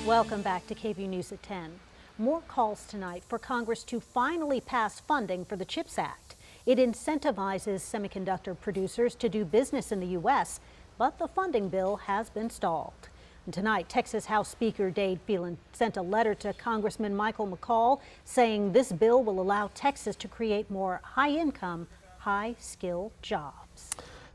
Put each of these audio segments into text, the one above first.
Welcome back to KVUE News at 10. More calls tonight for Congress to finally pass funding for the CHIPS Act. It incentivizes semiconductor producers to do business in the U.S., but the funding bill has been stalled. And tonight, Texas House Speaker Dade Phelan sent a letter to Congressman Michael McCall saying this bill will allow Texas to create more high-income, high-skill jobs.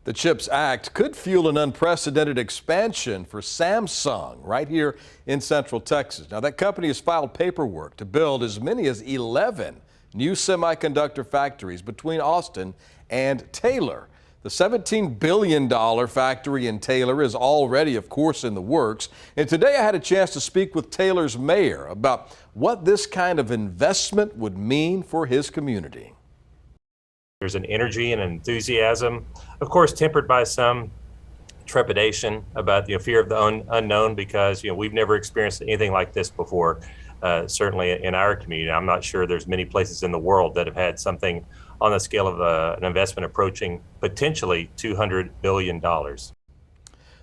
The CHIPS Act could fuel an unprecedented expansion for Samsung right here in Central Texas. Now, that company has filed paperwork to build as many as 11 new semiconductor factories between Austin and Taylor. The $17 billion factory in Taylor is already, of course, in the works. And today I had a chance to speak with Taylor's mayor about what this kind of investment would mean for his community. There's an energy and enthusiasm, of course, tempered by some trepidation about the fear of the unknown, because we've never experienced anything like this before. Certainly in our community, I'm not sure there's many places in the world that have had something on the scale of an investment approaching potentially $200 billion.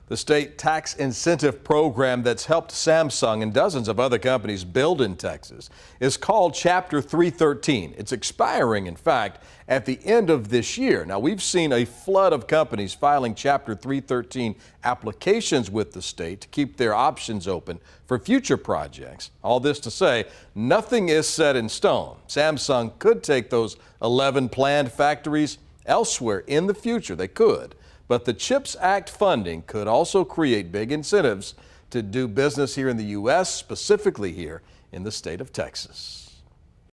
The state tax incentive program that's helped Samsung and dozens of other companies build in Texas is called Chapter 313. It's expiring, in fact, at the end of this year. Now, we've seen a flood of companies filing Chapter 313 applications with the state to keep their options open for future projects. All this to say, nothing is set in stone. Samsung could take those 11 planned factories elsewhere in the future. They could. But the CHIPS Act funding could also create big incentives to do business here in the U.S., specifically here in the state of Texas.